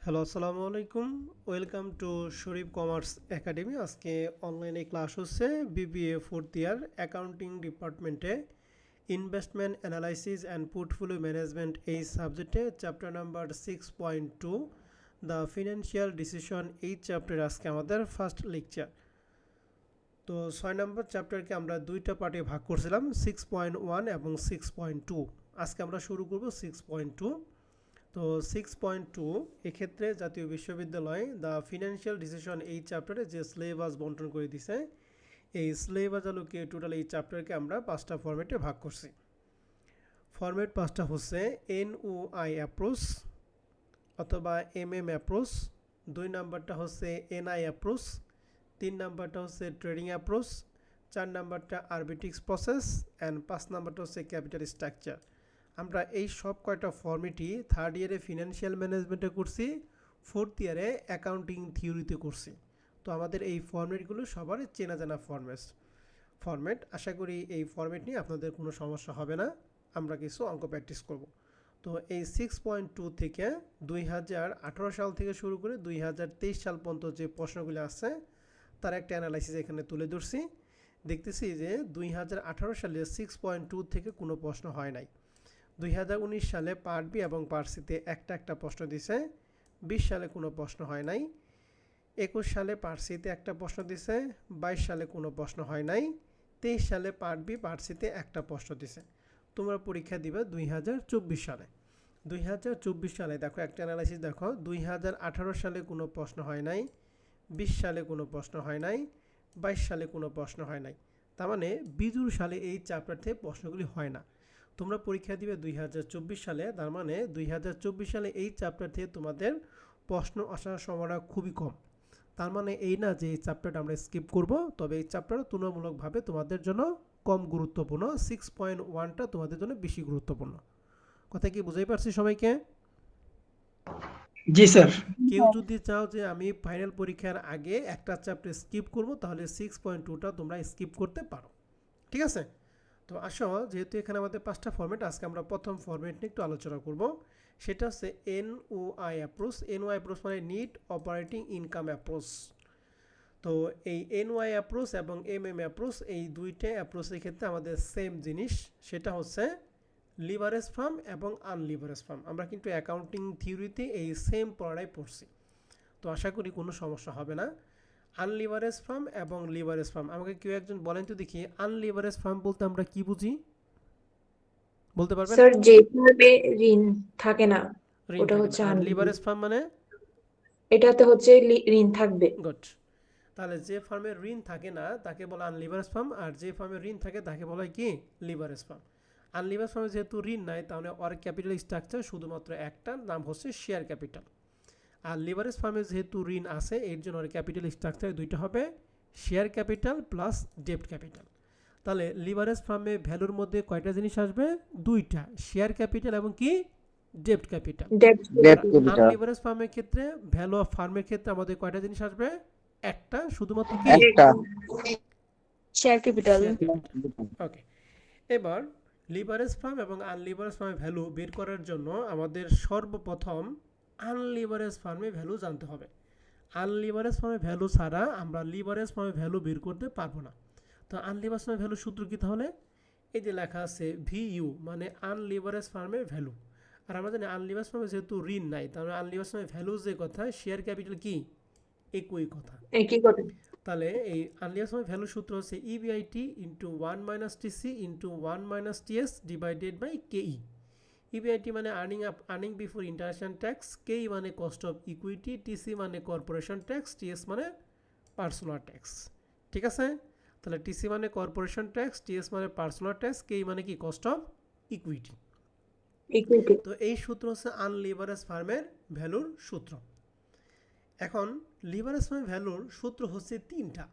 Hello, আসসালামু আলাইকুম। Welcome to Sharif commerce academy. আজকে অনলাইনে ক্লাস হচ্ছে বিবিএ ফোর্থ ইয়ার অ্যাকাউন্টিং ডিপার্টমেন্টে investment analysis and portfolio management এই সাবজেক্টে chapter number 6.2 the financial decision. এই চ্যাপ্টারে আজকে আমাদের ফার্স্ট লেকচার। তো 6 নম্বর চ্যাপ্টারকে আমরা দুইটা পার্টে ভাগ করছিলাম, 6.1 এবং 6.2। আজকে আমরা শুরু করব 6.2। তো 6.2 এক্ষেত্রে জাতীয় বিশ্ববিদ্যালয় দ্য ফিনান্সিয়াল ডিসিশন এই চ্যাপ্টারে যে সিলেবাস বন্টন করে দিছে, এই সিলেবাস আলোকে টোটাল এই চ্যাপ্টারকে আমরা 5টা ফরম্যাটে ভাগ করছি। ফরম্যাট 5টা হচ্ছে NOI অ্যাপ্রোচ অথবা MM অ্যাপ্রোচ, 2 নাম্বারটা হচ্ছে NI অ্যাপ্রোচ, 3 নাম্বারটা হচ্ছে ট্রেডিং অ্যাপ্রোচ, 4 নাম্বারটা আরবিট্রিক্স প্রসেস অ্যান্ড 5 নাম্বারটা হচ্ছে ক্যাপিটাল স্ট্রাকচার। আমরা এই সব কয়টা ফর্মেটই থার্ড ইয়ারে ফিনান্সিয়াল ম্যানেজমেন্টে করছি, ফোর্থ ইয়ারে অ্যাকাউন্টিং থিওরিতে করছি। তো আমাদের এই ফর্মেটগুলো সবার চেনা জানা ফর্মেট। আশা করি এই ফর্মেট নিয়ে আপনাদের কোনো সমস্যা হবে না। আমরা কিছু অঙ্ক প্র্যাকটিস করব। তো এই 6.2 থেকে 2018 সাল থেকে শুরু করে 2023 সাল পর্যন্ত যে প্রশ্নগুলো আছে তার একটা অ্যানালাইসিস এখানে তুলে ধরছি। দেখতেছি যে 2018 সালে 6.2 থেকে কোনো প্রশ্ন হয় নাই। 2019 সালে পার্ট বি এবং পার্ট সিতে একটা প্রশ্ন দিছে, 20 সালে কোনো প্রশ্ন হয় নাই, 21 সালে পার্ট সিতে একটা প্রশ্ন দিছে, 22 সালে কোনো প্রশ্ন হয় নাই, 23 সালে পার্ট বি পার্ট সিতে একটা প্রশ্ন দিছে। তোমরা পরীক্ষা দিবে 2024 সালে। 2024 সালে দেখো একটা অ্যানালাইসিস দেখো, 2018 সালে কোনো প্রশ্ন হয় নাই, 20 সালে কোনো প্রশ্ন হয় নাই, 22 সালে কোনো প্রশ্ন হয় নাই। তার মানে বিজুর সালে এই চ্যাপ্টার থেকে প্রশ্নগুলি হয় না। তোমরা পরীক্ষা দিবে 2024 সালে, তার মানে 2024 সালে এই চ্যাপ্টার থেকে তোমাদের প্রশ্ন আসার সম্ভাবনা খুবই কম। তার মানে এই না যে এই চ্যাপ্টারটা আমরা স্কিপ করব, তবে এই চ্যাপ্টার তুলনামূলকভাবে তোমাদের জন্য কম গুরুত্বপূর্ণ, 6.1টা তোমাদের জন্য বেশি গুরুত্বপূর্ণ। কথা কি বুঝাই পারছি সবাইকে? জি স্যার। কেউ যদি চাও যে আমি ফাইনাল পরীক্ষার আগে একটা চ্যাপ্টার স্কিপ করব, তাহলে 6.2টা তোমরা স্কিপ করতে পারো। ঠিক আছে? তো আসো, যেহেতু এখানে আমাদের 5টা ফরম্যাট, আজকে আমরা প্রথম ফরম্যাট নিয়ে একটু আলোচনা করব। সেটা হচ্ছে NOI অ্যাপ্রোচ। NOI অ্যাপ্রোচ মানে নিট অপারেটিং ইনকাম অ্যাপ্রোচ। তো এই NOI অ্যাপ্রোচ এবং MM অ্যাপ্রোচ, এই দুইটা অ্যাপ্রোচের ক্ষেত্রে আমাদের সেম জিনিস, সেটা হচ্ছে লিভারেজ ফার্ম এবং আনলিভারেজ ফার্ম। আমরা কিন্তু অ্যাকাউন্টিং থিওরিতে এই সেম পড়াই পড়ছি। তো আশা করি কোনো সমস্যা হবে না। আনলিভারেজ ফার্ম এবং লিভারেজ ফার্ম, আমাকে কেউ একজন বলেন তো দেখি, আনলিভারেজ ফার্ম বলতে আমরা কি বুঝি? বলতে পারবেন? স্যার, যেভাবে ঋণ থাকে না ঋণ ওটা থাকে না। হচ্ছে আর লিভারেজ ফার্ম মানে? এটাতে হচ্ছে ঋণ থাকবে। গুড। তাহলে যে ফার্মের ঋণ থাকে না তাকে বলা আনলিভারেজ ফার্ম, আর যে ফার্মের ঋণ থাকে তাকে বলা হয় কি? Leverage farm. আনলিভারেজ ফার্মে যেহেতু ঋণ নাই, তাহলে ওর ক্যাপিটাল স্ট্রাকচার শুধুমাত্র একটা, নাম হচ্ছে শেয়ার ক্যাপিটাল। আর লিভারেজ ফার্মে যেহেতু ঋণ আছে, এর জন্য ওর ক্যাপিটাল স্ট্রাকচার দুইটা হবে, শেয়ার ক্যাপিটাল প্লাস ডেপ্ট ক্যাপিটাল। তাহলে লিভারেজ ফার্মে ভ্যালুর মধ্যে কয়টা জিনিস আসবে? দুইটা, শেয়ার ক্যাপিটাল এবং কি? ডেপ্ট ক্যাপিটাল। আনলিভারেজ ফার্মের ক্ষেত্রে, ভ্যালু অফ ফার্মের ক্ষেত্রে আমাদের কয়টা জিনিস আসবে? একটা, শুধুমাত্র কি? Share capital. ওকে। এবার লিভারেজ ফার্ম এবং আনলিভারেজ ফার্মের ভ্যালু বের করার জন্য আমাদের সর্বপ্রথম আনলিভারেজ ফার্মে ভ্যালু জানতে হবে। আনলিভারেজ ফার্মের ভ্যালু ছাড়া আমরা লিভারেজ ফার্মের ভ্যালু বের করতে পারবো না। তো আনলিভারেজ ফার্মের ভ্যালু সূত্র কি তাহলে? এই যে লেখা আছে VU, মানে আনলিভারেজ ফার্মের ভ্যালু। আর আমরা জানি আনলিভারেজ ফার্মে যেহেতু ঋণ নাই, তাহলে আনলিভারেজ ফার্মের ভ্যালু যে কথা, শেয়ার ক্যাপিটাল কি? একই কথা। একই কথা। তাহলে এই আনলিভারেজ ফার্মের ভ্যালু সূত্র হচ্ছে EBIT into 1 minus TC into 1 minus TS divided by KE। EBIT মানে earning before international tax, KE মানে কস্ট অফ ইকুইটি, TC মানে কর্পোরেশন ট্যাক্স, TS মানে পার্সোনাল ট্যাক্স। ঠিক আছে? তাহলে TC মানে কর্পোরেশন ট্যাক্স, TS মানে পার্সোনাল ট্যাক্স, KE মানে কি? Cost of equity. তো এই সূত্র হচ্ছে আনলিভারেজ ফার্মের ভ্যালুর সূত্র। এখন লিভারেজ ফার্মের ভ্যালুর সূত্র হচ্ছে 3টা।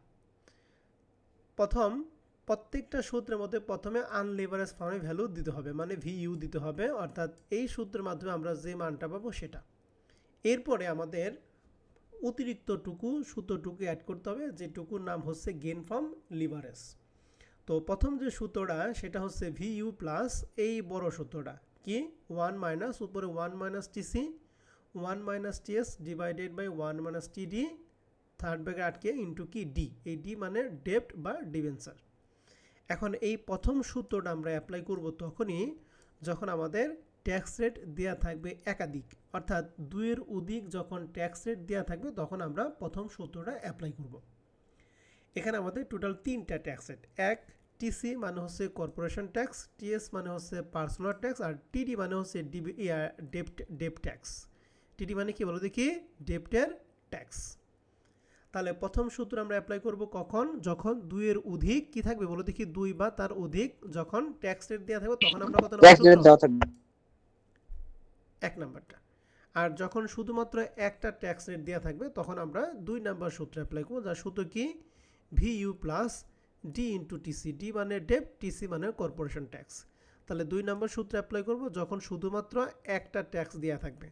প্রত্যেকটা সূত্রের মধ্যে প্রথমে আনলিভারেজ ফার্মের ভ্যালু দিতে হবে, মানে VU দিতে হবে, অর্থাৎ এই সূত্রের মাধ্যমে আমরা যে মানটা পাবো সেটা। এরপরে আমাদের অতিরিক্ত সূত্রটুকু অ্যাড করতে হবে, যেটুকুর নাম হচ্ছে গেইন ফ্রম লিভারেজ। তো প্রথম যে সূত্রটা, সেটা হচ্ছে VU প্লাস এই বড় সূত্রটা কি? 1 মাইনাস উপরে 1 minus TC, 1 minus TS divided by 1 minus TD third bracket আটকে ইন্টু কি ডি, এই ডি মানে ডেপ্ট বা ডিবেঞ্চার। এখন এই প্রথম সূত্রটা আমরা অ্যাপ্লাই করব তখনই যখন আমাদের ট্যাক্স রেট দেওয়া থাকবে একাধিক, অর্থাৎ দুইয়ের অধিক যখন ট্যাক্স রেট দেওয়া থাকবে তখন আমরা প্রথম সূত্রটা অ্যাপ্লাই করব। এখানে আমাদের টোটাল তিনটা ট্যাক্স রেট, এক টিসি মানে হচ্ছে কর্পোরেশন ট্যাক্স, টিএস মানে হচ্ছে পার্সোনাল ট্যাক্স, আর টিডি মানে হচ্ছে ডেপ্ট ট্যাক্স। টিডি মানে কি বলো দেখি, ডেপ্টের ট্যাক্স। তাহলে প্রথম সূত্র আমরা অ্যাপ্লাই করব কখন, যখন দুইয়ের অধিক কি থাকবে বলো দেখি, দুই বা তার অধিক যখন ট্যাক্স রেট দেওয়া থাকবে তখন আমরা কত নম্বর সূত্র, এক নাম্বারটা। আর যখন শুধুমাত্র একটা ট্যাক্স রেট দেওয়া থাকবে তখন আমরা 2 নাম্বার সূত্র অ্যাপ্লাই করব, যার সূত্র কি VU plus D into TC, D মানে ডেপ্ট, টিসি মানে কর্পোরেশন ট্যাক্স। তাহলে 2 নাম্বার সূত্র অ্যাপ্লাই করব যখন শুধুমাত্র একটা ট্যাক্স দেওয়া থাকবে,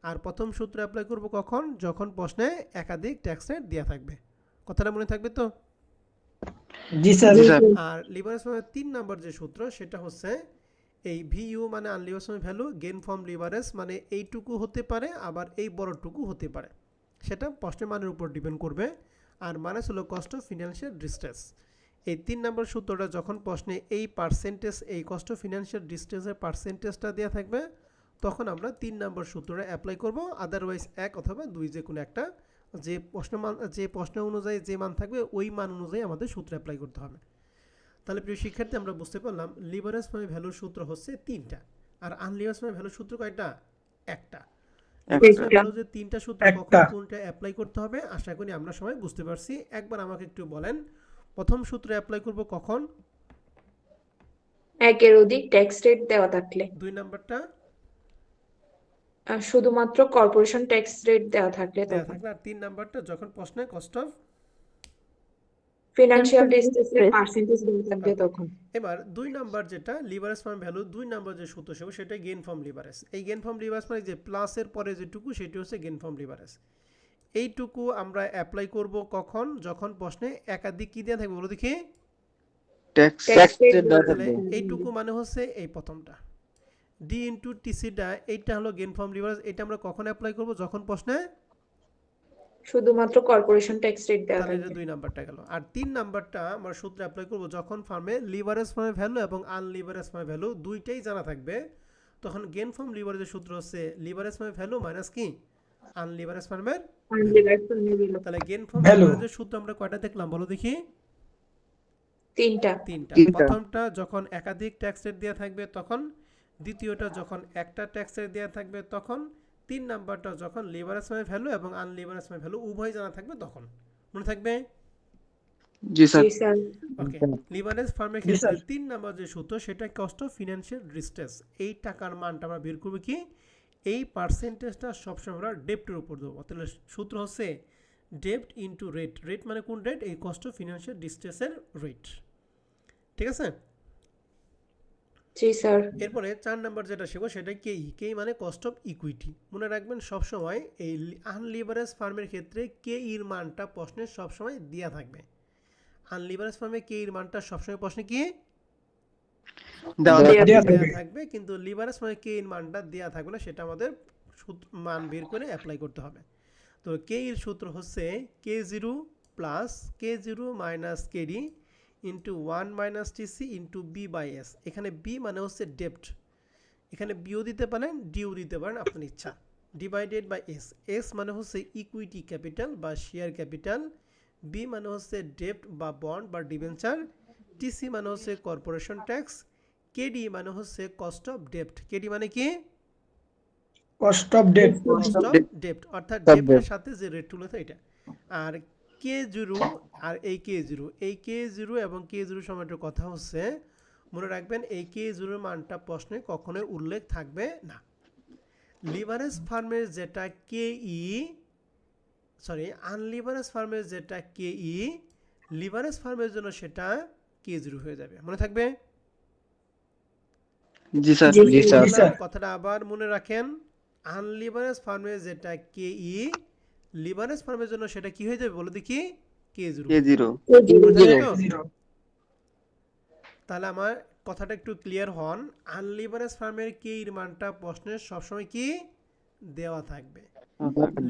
আর প্রথম সূত্র অ্যাপ্লাই করব কখন, যখন প্রশ্নে একাধিক ট্যাক্স রেট দেওয়া থাকবে। কথাটা মনে থাকবে তো? জি স্যার। আর লিভারেজ ফর্মের 3 নাম্বার যে সূত্র সেটা হচ্ছে এই ভিইউ মানে আনলিভারেজ ভ্যালু, গেইন ফ্রম লিভারেজ মানে এইটুকু হতে পারে আবার এই বড়টুকু হতে পারে, সেটা প্রশ্নের মানের উপর ডিপেন্ড করবে। আর মাইনাস হলো কস্ট অফ ফিনান্সিয়াল ডিস্ট্রেস। এই 3 নাম্বার সূত্রটা যখন প্রশ্নে এই পার্সেন্টেজ, এই কস্ট অফ ফিনান্সিয়াল ডিস্ট্রেসের পার্সেন্টেজটা দেওয়া থাকবে তখন আমরা 3 নাম্বার সূত্রটা অ্যাপ্লাই করব, আদারওয়াইজ 1 অথবা 2 যে কোনো একটা, যে প্রশ্ন অনুযায়ী যে মান থাকবে ওই মান অনুযায়ী আমাদের সূত্র অ্যাপ্লাই করতে হবে। তাহলে প্রিয় শিক্ষার্থী আমরা বুঝতে পারলাম লিভারেজ ফর্মে ভ্যালুর সূত্র হচ্ছে 3টা, আর আনলিভারেজ ফর্মে ভ্যালুর সূত্র কয়টা, একটা। লিভারেজ ফর্মে ভ্যালু যে 3টা সূত্র কখন কোনটা অ্যাপ্লাই করতে হবে আশা করি আমরা সবাই বুঝতে পারছি। একবার আমাকে একটু বলেন প্রথম সূত্র অ্যাপ্লাই করব কখন, একের অধিক ট্যাক্স রেট দেওয়া থাকলে, 2 নাম্বারটা আর শুধুমাত্র কর্পোরেশন ট্যাক্স রেট দেওয়া থাকলে দেওয়া তখন, থাকলে, আর 3 নাম্বারটা যখন প্রশ্নে কস্ট অফ। ফিনান্সিয়াল ডিস্ট্রেসের পার্সেন্টেজ দেওয়া থাকবে তখন। এবার 2 নাম্বার যেটা লিভারেজ ফর্ম ভ্যালু, 2 নাম্বার যে সূত্র সেটা সেটা গেইন ফর্ম লিভারেজ। এই গেইন ফর্ম লিভারেজ মানে যে প্লাসের পরে যেটুকু সেটি হচ্ছে গেইন ফর্ম লিভারেজ। এইটুকু আমরা অ্যাপ্লাই করব কখন, যখন প্রশ্নে একাধিক কি দেওয়া থাকবে বলো দেখি, ট্যাক্স রেট দেওয়া তাহলে থাকবে। এইটুকু মানে হচ্ছে এই প্রথমটা ডি ইন্টু টিসিটা, এইটা হলো গেইন ফর্ম লিভারেজ। এটা আমরা কখন অ্যাপ্লাই করব, যখন প্রশ্নে, শুধুমাত্র কর্পোরেশন ট্যাক্স রেট দেওয়া তাহলে থাকবে। 2 নাম্বারটা গেল। আর 3 নাম্বারটা আমরা সূত্র অ্যাপ্লাই করব যখন ফার্মে লিভারেজ ফর্মে ভ্যালু এবং আনলিভারেজ ফর্মে ভ্যালু দুইটাই জানা থাকবে, তখন গেইন ফর্ম লিভারেজের সূত্র হচ্ছে লিভারেজ ফর্মে ভ্যালু মাইনাস কি আনলিভারেজ ফর্মের। তাহলে গেইন ফর্ম লিভারেজের সূত্র আমরা কয়টা দেখলাম বলো দেখি, 3টা। তিনটা। প্রথমটা যখন একাধিক ট্যাক্স রেট দেওয়া থাকবে তখন, দ্বিতীয়টা যখন একটা ট্যাক্স রেট দেওয়া থাকবে তখন, 3 নাম্বারটা যখন লিভারেজ ফর্মে ভ্যালু এবং আনলিভারেজ ফর্মে ভ্যালু উভয় জানা থাকবে তখন। মনে থাকবে? জি স্যার। জি স্যার। ওকে। লিভারেজ ফার্মের ক্ষেত্রে 3 নাম্বার যে সূত্র সেটা কস্ট অফ ফিনান্সিয়াল ডিস্ট্রেস। এই টাকার মানটা আমরা বের করব কি, এই পার্সেন্টেজটা সবসময় আমরা ডেপ্টের উপর দেবো। তাহলে সূত্র হচ্ছে ডেপ্ট ইন্টু রেট, রেট মানে কোন রেট, এই কস্ট অফ ফিনান্সিয়াল ডিস্ট্রেসের রেট। ঠিক আছে? জি স্যার। এরপরে 4 নাম্বার যেটা শিখবো সেটা কেই, কেই মানে কস্ট অফ ইকুইটি। মনে রাখবেন সবসময় এই আনলিভারেজ ফার্মের ক্ষেত্রে কে এর মানটা প্রশ্নে সবসময় দেওয়া থাকবে। আনলিভারেজ ফার্মে কে এর মানটা সবসময় প্রশ্নে কি দেওয়া থাকবে, কিন্তু লিভারেজ ফার্মে কে এর মানটা দেওয়া থাকবে না, সেটা আমাদের মান বের করে অ্যাপ্লাই করতে হবে। তো কে এর সূত্র হচ্ছে K0 plus K0 minus KD into 1 minus TC into B by S. এখানে বি মানে হচ্ছে ডেপ্ট, এখানে বিও দিতে পারেন ডিও দিতে পারেন আপনার ইচ্ছা, ডিভাইডেড বাই এস। এস মানে হচ্ছে ইকুইটি ক্যাপিটাল বা শেয়ার ক্যাপিটাল, বি মানে হচ্ছে ডেপ্ট বা বন্ড বা ডিবেঞ্চার, টিসি মানে হচ্ছে কর্পোরেশন ট্যাক্স, কেডি মানে হচ্ছে কস্ট অফ ডেপ্ট। কেডি মানে কি cost of debt. Cost of ডেপ্ট, অর্থাৎ ডেপ্টের সাথে যে রেট তুলে এটা। আর K0 আর এই K0, এই K0 এবং K0 সময়টার কথা হচ্ছে মনে রাখবেন এই K0 মানটা প্রশ্নে কখনোই উল্লেখ থাকবে না। লিভারেজ ফার্মের যেটা আনলিভারেজ ফার্মের যেটা KE, লিভারেজ ফার্মের জন্য সেটা K0 হয়ে যাবে। মনে থাকবে? জি স্যার। জি স্যার। কথাটা আবার মনে রাখেন, আনলিভারেজ ফার্মের যেটা KE, লিভারেজ ফার্মের জন্য সেটা কি হয়ে যাবে বলো দেখি, K0। তাহলে আমার কথাটা একটু ক্লিয়ার হন, আনলিভারেজ ফার্মের কে এর মানটা প্রশ্নের সবসময় কি দেওয়া থাকবে।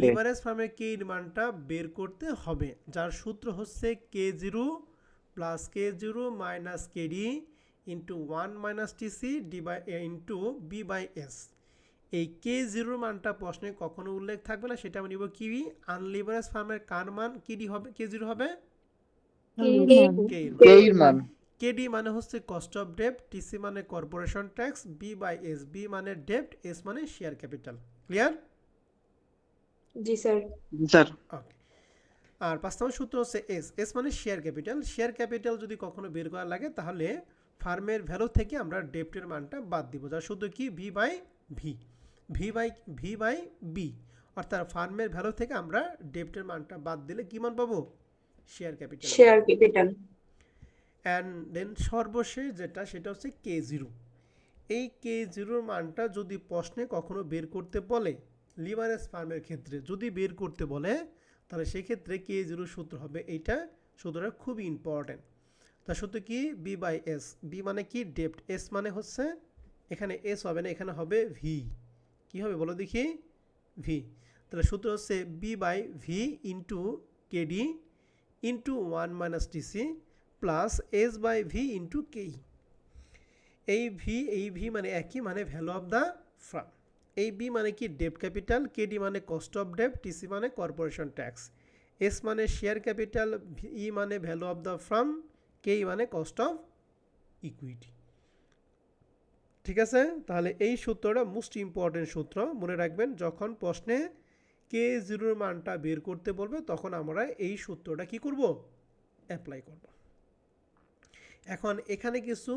লিভারেজ ফার্মের কে এর মানটা বের করতে হবে, যার সূত্র হচ্ছে K0 plus K0 minus KD into 1 minus TC into B by S. এই K0 মানটা প্রশ্নে কখনো উল্লেখ থাকবে না, সেটা আমি নিব কি, আনলিভারেজ ফার্মের কার মান কিডি হবে, K0 হবে কে এর মান কেডি মানে হচ্ছে কস্ট অফ ডেপ্ট, টিসি মানে corporation tax, B by S, B মানে ডেপ্ট, এস মানে শেয়ার ক্যাপিটাল। ক্লিয়ার? জি স্যার। জি স্যার ওকে। আর 5 নম্বর সূত্র হচ্ছে এস, এস মানে শেয়ার ক্যাপিটাল। শেয়ার ক্যাপিটাল যদি কখনো বের করা লাগে তাহলে ফার্মের ভ্যালু থেকে আমরা ডেপ্টের মানটা বাদ দিব, যার সূত্র কি V by V, V by B, অর্থাৎ ফার্মের ভ্যালু থেকে আমরা ডেপ্টের মানটা বাদ দিলে কি মান পাবো, share capital. Share capital. And then সর্বশেষ যেটা সেটা হচ্ছে K0। এই K0 মানটা যদি প্রশ্নে কখনো বের করতে বলে, লিভারেজ ফার্মের ক্ষেত্রে যদি বের করতে বলে, তাহলে সেক্ষেত্রে K0 সূত্র হবে এইটা। সূত্রটা খুবই ইম্পর্টেন্ট। তার সূত্র কি বি বাই এস, বি মানে কি ডেপ্ট, এস মানে হচ্ছে এখানে এস হবে না, এখানে হবে ভি। কি হবে বলো দেখি, ভি। তাহলে সূত্র হচ্ছে B by V into KD into 1 minus TC plus S by V into KE. এই ভি মানে একই, মানে ভ্যালু অফ দ্য ফার্ম। এই বি মানে কি ডেপ্ট ক্যাপিটাল, কেডি মানে কস্ট অফ ডেপ্ট, টিসি মানে কর্পোরেশন ট্যাক্স, এস মানে শেয়ার ক্যাপিটাল, ই মানে ভ্যালু অফ দ্য ফার্ম, কেই মানে কস্ট অফ ইকুইটি। ঠিক আছে? তাহলে এই সূত্রটা মোস্ট ইম্পর্টেন্ট সূত্র, মনে রাখবেন। যখন প্রশ্নে K0 মানটা বের করতে বলবে তখন আমরা এই সূত্রটা কি করব, অ্যাপ্লাই করব। এখন এখানে কিছু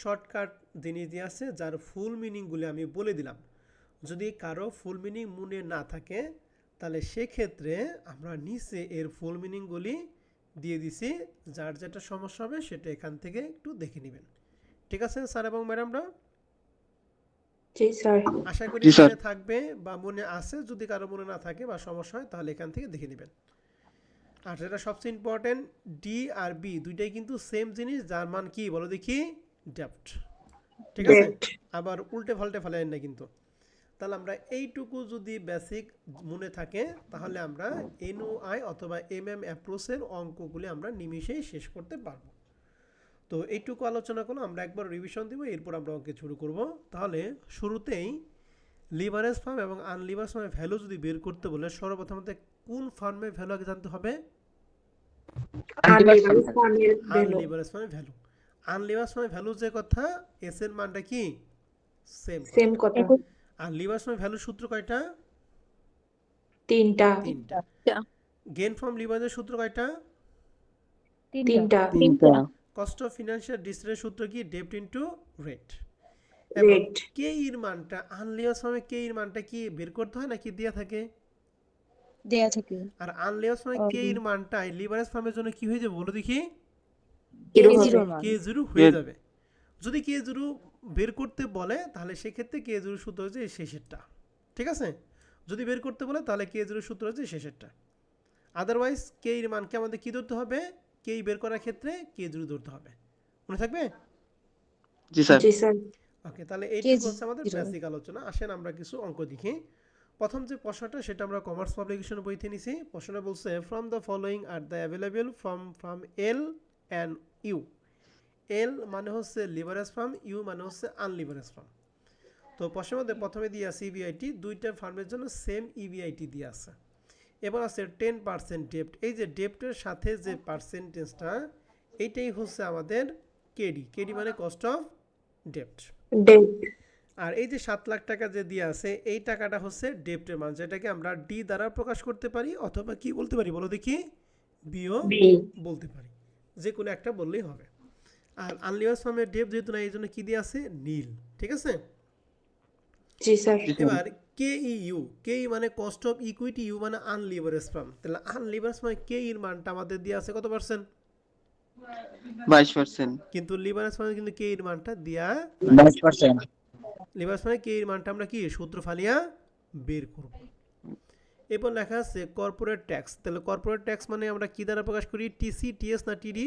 শর্টকাট জিনিস দিয়ে আছে, যার ফুল মিনিংগুলি আমি বলে দিলাম। যদি কারো ফুল মিনিং মনে না থাকে তাহলে সেক্ষেত্রে আমরা নিচে এর ফুল মিনিংগুলি দিয়ে দিছি, যার যেটা সমস্যা হবে সেটা এখান থেকে একটু দেখে নেবেন। ঠিক আছে স্যার এবং ম্যাডামরা? জি স্যার। আশা করি জি স্যার। মনে থাকবে বা মনে আছে। যদি কারো মনে না থাকে বা সমস্যা হয় তাহলে এখান থেকে দেখে নেবেন। আর যেটা সবচেয়ে ইম্পর্টেন্ট, ডি আর বি দুইটাই কিন্তু সেম জিনিস, যার মান কি বলো দেখি, ডেপ্ট। ঠিক আছে? Debt। আবার উল্টে পাল্টে ফেলেন না কিন্তু। তাহলে আমরা এইটুকু যদি বেসিক মনে থাকে তাহলে আমরা এনওআই অথবা এমএম অ্যাপ্রোচের অঙ্কগুলি আমরা নিমিষেই শেষ করতে পারবো। তো এইটুকু আলোচনা করলে আমরা একবার রিভিশন দিব, এরপর আমরা অঙ্কে শুরু করব। তাহলে শুরুতেই লিভারেজ ফার্ম এবং আনলিভারেজ ফার্মের ভ্যালু যদি বের করতে বলে সর্বপ্রথমত কোন ফার্মের ভ্যালু আগে জানতে হবে, আনলিভারেজ ফার্মের ভ্যালু। আনলিভারেজ ফার্মের ভ্যালু। আনলিভারেজ ফার্মের ভ্যালু যে কথা, এস এর মানটা কি সেম। সেম কথা। আর লিভারেজ ফার্মের ভ্যালু সূত্র কয়টা, তিনটা। তিনটা। গেইন ফ্রম লিভারেজের সূত্র কয়টা, তিনটা। তিনটা কস্ট অফ ফিনান্সিয়াল ডিস্ট্রেসের সূত্র কি, ডেপ্ট ইনটু রেট। রেট। কে এর মানটা আনলিভারেজ ফার্মে কে এর মানটা কি বের করতে হয় নাকি দেয়া থাকে, দেয়া থাকে। আর আনলিভারেজ ফার্মে কে এর মানটা লিভারেজ ফার্মের জন্য কি হয়ে যাবে বলো দেখি, জিরো K0 হবে। মান। K0 হয়ে যাবে। যদি K0 বের করতে বলে তাহলে সেক্ষেত্রে K0 সূত্র হচ্ছে এই শেষেরটা। ঠিক আছে? যদি বের করতে বলে তাহলে K0 সূত্র হচ্ছে শেষেরটা। আদারওয়াইজ কে এর মানকে আমাদের কি ধরতে হবে, কে বের করার ক্ষেত্রে K0 ধরতে হবে। মনে থাকবে? জি স্যার জি স্যার। ওকে, তাহলে এইটুকু হচ্ছে আমাদের K0 বেসিক আলোচনা। আসেন আমরা কিছু অঙ্ক দেখি। প্রথম যে প্রশ্নটা সেটা আমরা কমার্স পাবলিকেশন বইতে নিছি। প্রশ্নটা বলছে from the following are the available from L and U. L মানে হচ্ছে লিভারেজ ফার্ম, ইউ মানে হচ্ছে আনলিভারেজ ফার্ম। তো প্রশ্নের মধ্যে প্রথমে দিয়ে আছে ইবিআইটি, দুইটা ফার্মের জন্য সেম ইবিআইটি দিয়ে আছে। এবার আছে 10% ডেপ্ট। এই যে ডেপ্টের সাথে যে পার্সেন্টেজটা, এইটাই হচ্ছে আমাদের কেডি। কেডি মানে কস্ট অফ ডেপ্ট। ডেট। আর এই যে 7 লাখ টাকা যে দিয়ে আছে, এই টাকাটা হচ্ছে ডেপ্টের মান, যেটাকে আমরা ডি দ্বারা প্রকাশ করতে পারি অথবা কি বলতে পারি বলো দেখি, বিও বি। বলতে পারি। যে কোনো একটা বললেই হবে। আর আনলিভারেজ ফার্মের ডেপ্ট যেহেতু না, এই জন্য কি দিয়ে আছে, নীল। ঠিক আছে? জি স্যার। এবার কেইউ, কেই মানে কস্ট অফ ইকুইটি, ইউ মানে আনলিভারেজ ফার্ম। তাহলে আনলিভারেজ ফার্মে কে এর মানটা আমাদের দিয়ে আছে কত পার্সেন্ট, 22%। কিন্তু লিভারেজ ফার্মে কিন্তু কে এর মানটা দেয়া, 22%। লিভারেজ ফার্মে কে এর মানটা আমরা কি সূত্র ফালিয়া বের করব। এরপর লেখা আছে কর্পোরেট ট্যাক্স। তাহলে কর্পোরেট ট্যাক্স মানে আমরা কি দ্বারা প্রকাশ করি, টিসি, টিএস না TD,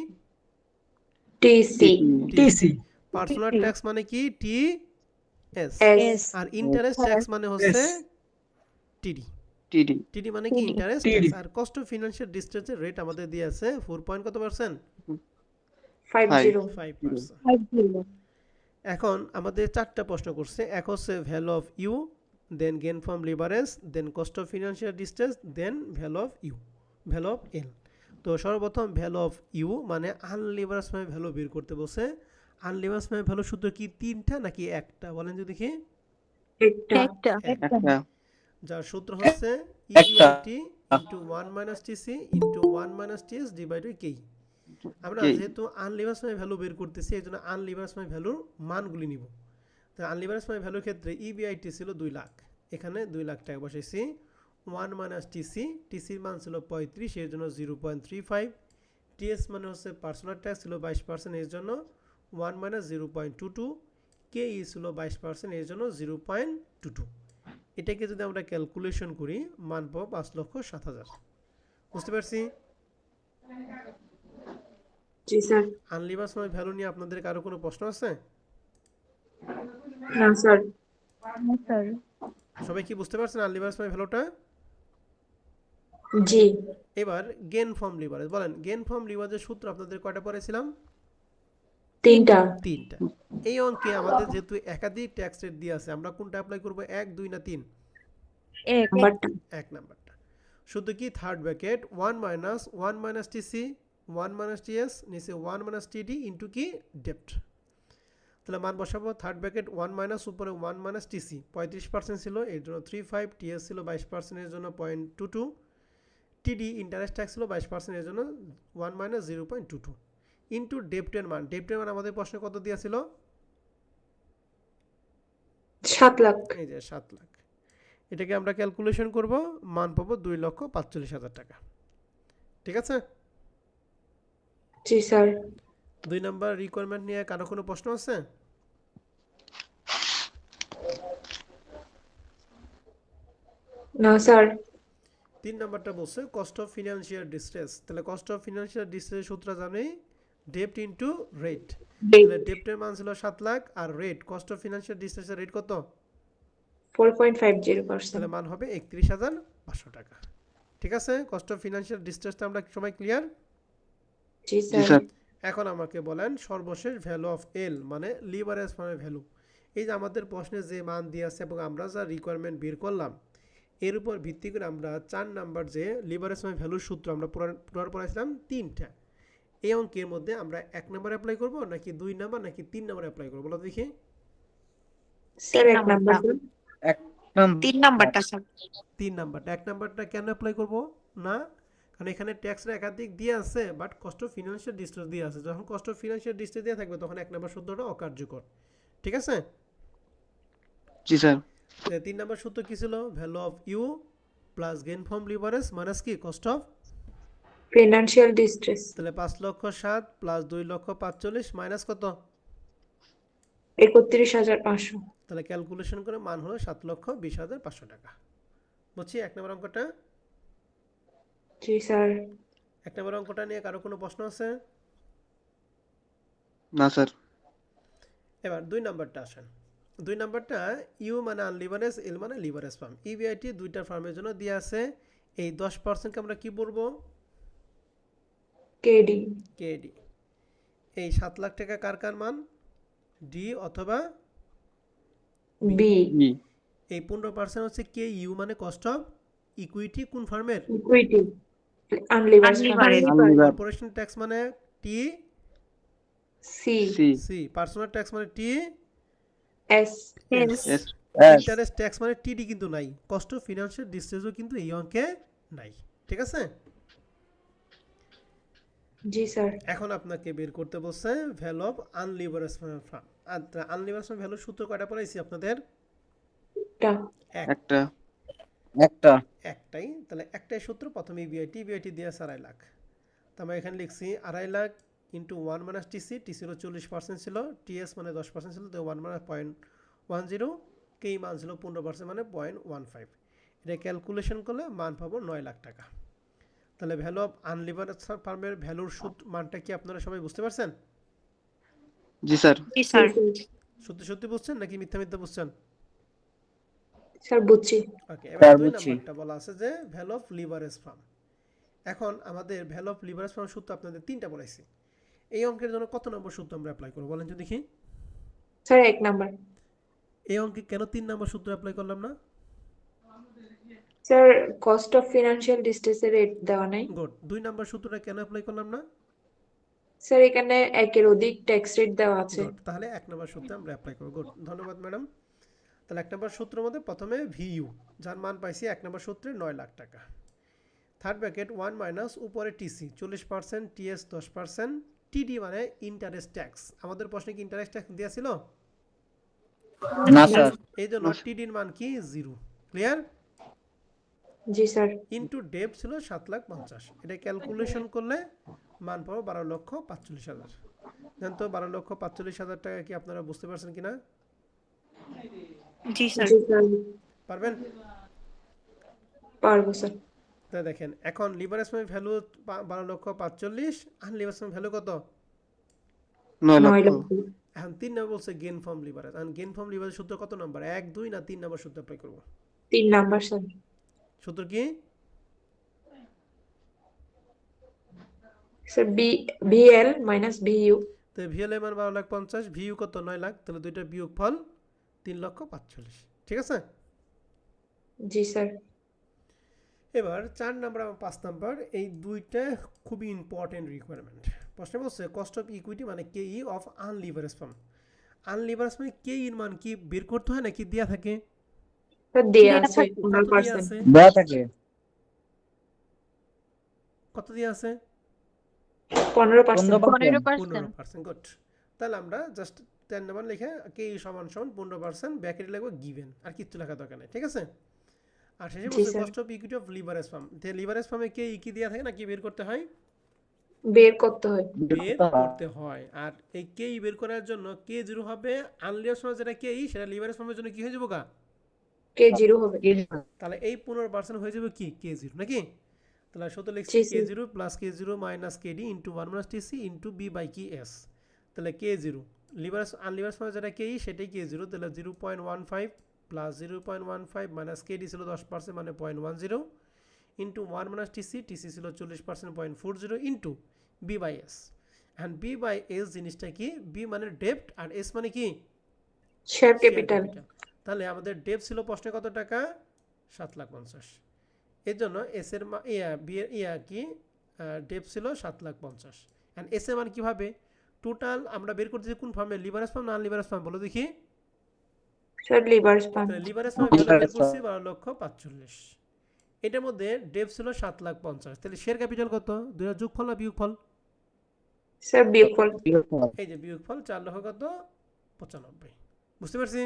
TC. TC. Personal tax মানে কি, টিএস। এস। আর ইন্টারেস্ট ট্যাক্স মানে হচ্ছে টিডি। টিডি টিডি মানে কি TD ইন্টারেস্ট TD ট্যাক্স। আর কস্ট অফ ফিনান্সিয়াল ডিস্ট্রেসের রেট আমাদের দিয়ে আছে 4 ফাইভ 50 5%। 50 এখন আমাদের 4টা প্রশ্ন করছে। এক হচ্ছে value of U, then gain from leverage, then cost of financial distress, then value of U, value of L. তো সর্বপ্রথম ভ্যালু অফ ইউ মানে আনলিভারেজ মানে ভ্যালু বের করতে বসে। আনলিভারেজ মানে ভ্যালু সূত্র কি 3টা নাকি একটা বলেন যদি দেখি। একটা একটা একটা যার সূত্র হচ্ছে একটা EBIT into 1 - TC into 1 - TS divided K. আমরা কে যেহেতু আনলিভারেজ মানে ভ্যালু বের করতেছি এই জন্য আনলিভারেজ মানে ভ্যালুর মানগুলি নিব। তো আনলিভারেজ মানে ভ্যালুর ক্ষেত্রে ইবিআইটি ছিল 2 লাখ, এখানে 2 লাখ টাকা বসাইছি। 1 - টিসি, টিসির মান ছিল 35 এর জন্য 0.35। টিএস মানে হচ্ছে পার্সোনাল ট্যাক্স ছিল 22% এর জন্য 1 - 0.22। কে ই ছিল 22% এর জন্য 0.22। এটাকে যদি আমরা ক্যালকুলেশন করি মান পাবো 5,07,000। বুঝতে পারছি? জি স্যার। আনলিভারেজ মানে ভ্যালু নিয়ে আপনাদের কারো কোনো প্রশ্ন আছে? না স্যার। না স্যার সবাই কি বুঝতে পারছেন আনলিভারেজ মানে ভ্যালুটা? জি এবার গেন ফ্রম লিভারেজ বলেন। গেন ফ্রম লিভারেজের সূত্র আপনাদের কয়টা পড়েছিলাম? 3টা। 3টা। এই অঙ্কে আমাদের যেহেতু একাধিক ট্যাক্স রেট দিয়ে আছে আমরা কোনটা অ্যাপ্লাই করব, 1, 2 না 3? এক নাম্বারটা 1 নাম্বারটা। শুধু কি থার্ড ব্র্যাকেট 1 - টিসি 1 - টিএস নিচে 1 - টিডি ইন্টু কি ডেপ্ট। তাহলে মান বসাবো থার্ড ব্র্যাকেট 1 - উপরে 1 - টিসি 35% ছিল এর জন্য 35, টিএস ছিল 22% এর জন্য 0.22, টিডি ইন্টারেস্ট ট্যাক্স ছিল 22% এর জন্য 1 - 0.22 ইন্টু ডেপ্টের মান। ডেপ্টের মান আমাদের প্রশ্নে কত দেওয়া ছিল? 7 লাখ। এই যে 7 লাখ। এটাকে আমরা ক্যালকুলেশন করব, মান পাবো 2,45,000 টাকা। ঠিক আছে? জি স্যার। 2 নাম্বার রিকোয়ারমেন্ট নিয়ে কারো কোনো প্রশ্ন আছে? না স্যার। 3 নাম্বারটা বলছে কস্ট অফ ফিনান্সিয়াল ডিস্ট্রেস। তাহলে কস্ট অফ ফিনান্সিয়াল ডিস্ট্রেস সূত্র জানি ডেপ্ট ইনটু রেট। তাহলে ডেপ্টের মান ছিল 7 লাখ আর রেট কস্ট অফ ফিনান্সিয়াল ডিস্ট্রেসের রেট কত? 4.50%। তাহলে মান হবে 31,500 টাকা। ঠিক আছে? কস্ট অফ ফিনান্সিয়াল ডিস্ট্রেসটা আমরা সবাই ক্লিয়ার? জি জি স্যার। স্যার এখন আমাকে বলেন সর্বশেষ ভ্যালু অফ এল মানে লিভারেজ মানে ভ্যালু। এই যে আমাদের প্রশ্নে যে মান দিয়ে আছে এবং আমরা যা রিকোয়ারমেন্ট বের করলাম এর উপর ভিত্তি করে আমরা 4 নাম্বার যে লিভারেজ মানে ভ্যালুর সূত্র আমরা পুরো পড়াইছিলাম 3টা। এই অঙ্কের মধ্যে আমরা 1 নাম্বার অ্যাপ্লাই করব নাকি 2 নাম্বার নাকি 3 নাম্বার অ্যাপ্লাই করব বলো দেখি। Sir 1 number. এক নাম 3 নাম্বারটা স্যার। 3 নাম্বারটা। 1 নাম্বারটা কেন অ্যাপ্লাই করব না? কারণ এখানে ট্যাক্সের একাধিক দিয়ে আছে but cost of financial distress দিয়ে আছে। যখন কস্ট অফ ফিনান্সিয়াল ডিস্ট্রেস দিয়ে থাকবে তখন 1 নাম্বার সূত্রটা অকার্যকর। ঠিক আছে? জি স্যার 3 নাম্বার সূত্র কি ছিল? Value of U plus gain from leverage minus কি কস্ট অফ। Financial distress. তাহলে 5,07,000 প্লাস 2,45,000 মাইনাস কত? 31,500। তাহলে ক্যালকুলেশন করে মান হলো 7,20,500 টাকা। বুঝছি 1 নম্বর অঙ্কটা? জি স্যার। 1 নম্বর অঙ্কটা নিয়ে কারো কোনো প্রশ্ন আছে? না স্যার এবার 2 নাম্বারটা আসেন। 2 নাম্বারটা ইউ মানে আনলিভারেজ, এল মানে লিভারেজ ফার্ম। ইবিআইটি দুইটা ফার্মের জন্য দিয়ে আছে। এই 10% কে আমরা কি বলবো? কেডি। কেডি। এই 7 লাখ টাকা কার কার মান? ডি অথবা বি। ই এই 15% হচ্ছে কে ইউ মানে কস্ট অফ ইকুইটি কোন ফার্মের? ইকুইটি। আনলিভারেজ। কর্পোরেশন ট্যাক্স মানে T C. C C. Personal tax মানে T S. S. S interest tax মানে টিডি কিন্তু নাই। কস্ট অফ ফিনান্সিয়াল ডিস্ট্রেসও কিন্তু এই অঙ্কে নাই। ঠিক আছে? জি স্যার। এখন আপনাকে বের করতে বলছে ভ্যালু অফ আনলিভারেজ ফার্ম। আচ্ছা আনলিভারেজ ভ্যালুর সূত্র কয়টা পড়াইছি আপনাদের? টা। একটা একটা একটাই। তাহলে একটাই সূত্র। প্রথমে ইবিআইটি দিয়ে আছে 2.5 লাখ। তো আমরা এখানে লিখছি 2.5 লাখ ইন্টু 1 - টিসি। টিসি হলো 40% ছিল, টিএস মানে 10% ছিল, তো 1 মানে 0.10, কে মান ছিল 15% মানে 0.15। এটা ক্যালকুলেশন করলে মান পাবো 9 লাখ টাকা। তাহলে ভ্যালু অফ আনলিভারেজ ফার্মের ভ্যালুর মানটা কি আপনারা সবাই বুঝতে পারছেন? জি স্যার জি স্যার। সত্যি সত্যি বুঝছেন নাকি মিথ্যা মিথ্যা বুঝছেন? স্যার বুঝছি। ওকে, এবার স্যার 2 বুঝছি। নাম্বারটা বলা আছে যে ভ্যালু অফ লিভারেজ ফার্ম। এখন আমাদের ভ্যালু অফ লিভারেজ ফার্ম সূত্র আপনাদের 3টা বলাইছি। এই অঙ্কের জন্য কত নম্বর সূত্র আমরা অ্যাপ্লাই করব বলেন তো দেখি? Sir 1 number. এই অঙ্কে কেন 3 নম্বর সূত্র অ্যাপ্লাই করলাম না? স্যার কস্ট অফ ফিনান্সিয়াল ডিস্ট্রেসের রেট দেওয়া নাই। গুড। 2 নম্বর সূত্রটা কেন অ্যাপ্লাই করলাম না? স্যার এখানে একের অধিক ট্যাক্স রেট দেওয়া আছে। গুড, তাহলে 1 নম্বর সূত্রে আমরা অ্যাপ্লাই করব। গুড, ধন্যবাদ ম্যাডাম। তাহলে 1 নম্বর সূত্রের মধ্যে প্রথমে ভিইউ, যার মান পাইছি 1 নম্বর সূত্রে 9 লাখ টাকা। থার্ড ব্র্যাকেট 1 মাইনাস উপরে টিসি 40%, টিএস 10%, টিডি মানে ইন্টারেস্ট ট্যাক্স। আমাদের প্রশ্নে কি ইন্টারেস্ট ট্যাক্স দেওয়া ছিল? না স্যার। এই জন্য টিডির মান কি 0। ক্লিয়ার? জি স্যার। ইনটু ডেপ ছিল 7,50,000। এটা ক্যালকুলেশন করলে মান পাবো 12,45,000। জানেন তো 12,45,000 টাকা কি আপনারা বুঝতে পারছেন কিনা? জি স্যার। জি স্যার পারবেন? পারবো স্যার। তাই দেখেন, এখন লিভারেজ ফার্মের ভ্যালু 12,45,000, আর লিভারেজ ফার্মের ভ্যালু কত? 9 9 লক্ষ। লক্ষ। এখন 3 নম্বর বলছে গেন ফর্ম লিভারেজ। এখন গেন ফর্ম লিভারেজ সূত্র কত নম্বর? 1, 2 না 3 নম্বর সূত্র অ্যাপ্লাই করব? 3 নাম্বার স্যার। সূত্র কি? Sir BL minus BU. তো ভিএল এর মান 12,50,000, ভিইউ কত? 9 লাখ। তাহলে দুইটার বিয়োগফল 3,45,000। ঠিক আছে? জি স্যার। এবার 4 নাম্বার এবং 5 নাম্বার, এই দুইটা খুবই ইম্পর্টেন্ট রিকোয়ারমেন্ট। প্রশ্নে বলছে কস্ট অফ ইকুইটি মানে কেই অফ আনলিভারেজ ফার্ম। আনলিভারেজ মানে কেই এর মান কি বের করতে হয় নাকি দেয়া থাকে? স্যার দেয়া দেয়া আছে থাকে। কত দেয়া 15%। আছে? দেওয়া থাকে। কত দেয়া আছে? 15%। 15%। 15%। গুড। তাহলে আমরা জাস্ট 10 নাম্বার লিখে কেই সমান সমান 15% ব্র্যাকেটে লিখবো গিভেন, আর কিচ্ছু লেখা দরকার নেই। ঠিক আছে? আর শেষে জি বলছে sir. Cost of equity of leverage farm. Leverage ফার্মে কেই কি দেয়া থাকে নাকি বের করতে হয়? বের করতে হয়। বের করতে হয়। আর এই কেই বের করার জন্য কে জিরো হবে, আনলিভারেজ ফার্মে যেটা কেই সেটা লিভারেজ ফার্মের জন্য কি হয়ে যাবো গা? কে জিরো হবে। তাহলে এই 15% হয়ে যাবে কি কে জিরো নাকি? তাহলে সূত্র লিখছি জি কে sir. Zero plus K zero minus KD into 1 minus TC into B by কি এস। তাহলে কে জিরো লিভারেজ আনলিভারেজ ফার্মে যেটা কেই সেটাই কে জিরো। তাহলে 0.15 প্লাস 0.15 মাইনাস কেডি ছিল 10% মানে 0.10 ইন্টু 1 মাইনাস টিসি, টিসি ছিল 40% 0.40 into B by S. And B by S জিনিসটা কি? বি মানে ডেপ্ট আর এস মানে কি? Share share capital. ক্যাপিটাল। তাহলে আমাদের ডেপ্ট ছিল প্রশ্নে কত টাকা? 7,50,000। এর জন্য এস এর বি এর কি ডেপ্ট ছিল 7,50,000। অ্যান্ড এস এর মান কিভাবে? টোটাল আমরা বের করতেছি কোন ফার্মে, লিভারেজ ফার্ম না আনলিভারেজ ফার্ম বলো দেখি? Sir livers fund. তাহলে লিভারেজ ফার্মে ভ্যালু বের করছি 12,45,000। এটার মধ্যে ডেপ্ট ছিল 7,50,000। তাহলে শেয়ার ক্যাপিটাল কত? দুইটা যোগফল না বিয়োগফল? স্যার বিয়োগফল। এই যে বিয়োগফল 4 লক্ষ কত? 95। বুঝতে পারছি?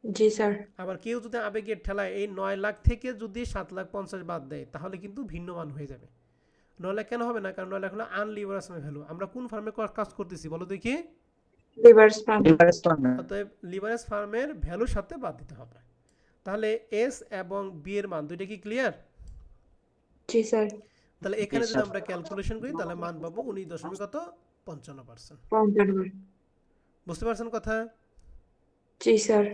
জি স্যার। আবার কেউ যদি আবেগের ঠেলায় এই 9 লাখ থেকে যদি 7,50,000 বাদ দেয় তাহলে কিন্তু ভিন্ন মান হয়ে যাবে। 9 লাখ কেন হবে না? কারণ 9 লাখ হলো আনলিভারেজ ফার্মের ভ্যালু। আমরা কোন ফার্মে কাজ করতেছি বলো দেখি? Livers fund. অতএব লিভারেজ ফার্মের ভ্যালুর সাথে বাদ দিতে হবে। তাহলে এস এবং বি এর মান দুইটা কি ক্লিয়ার? জি স্যার। তাহলে এখানে যদি আমরা ক্যালকুলেশন করি তাহলে মান পাবো 19.55%। বুঝতে পারছেন কথা? জি স্যার।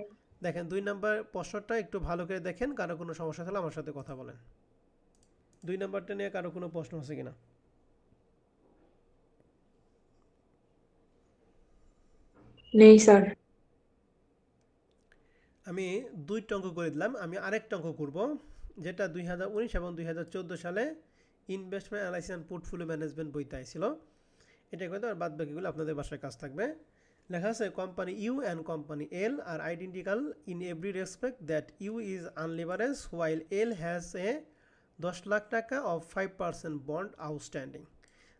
দেখেন 2 নাম্বার প্রশ্নটা একটু ভালো করে দেখেন, কারো কোনো সমস্যা থাকলে আমার সাথে কথা বলেন। 2 নাম্বারটা নিয়ে কারো কোনো প্রশ্ন আছে কিনা? নেই স্যার। আমি 2টা অঙ্ক করে দিলাম, আমি আরেকটা অঙ্ক করব যেটা 2019 এবং 2014 সালে investment analysis and portfolio management বইতে আইছিল। এটা করে আর বাদ বাকিগুলো আপনাদের বাসায় কাজ থাকবে। লেখা আছে company U and company L are identical in every respect that U is unleverage while L has a 10 lakh taka of 5% bond outstanding.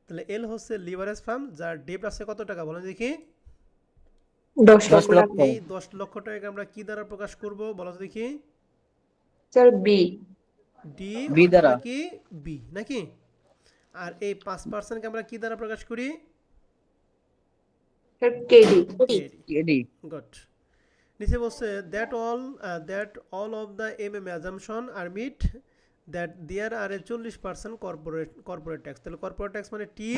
তাহলে এল হচ্ছে লিভারেজ ফার্ম যার ডেপ্ট আছে কত টাকা বলেন দেখি? 10 লক্ষ টাকা। এই 10 লক্ষ টাকা আমরা কি দ্বারা প্রকাশ করব বলো তো দেখি? Sir B. ডি বি অথবা দ্বারা। কি বি নাকি? আর এই 5% কে আমরা কি দ্বারা প্রকাশ করি? Sir KD. এডি। গুড। নিচে বলছে that all of the MM assumption are meet that there are a 40% corporate tax. তাহলে কর্পোরেট ট্যাক্স মানে টি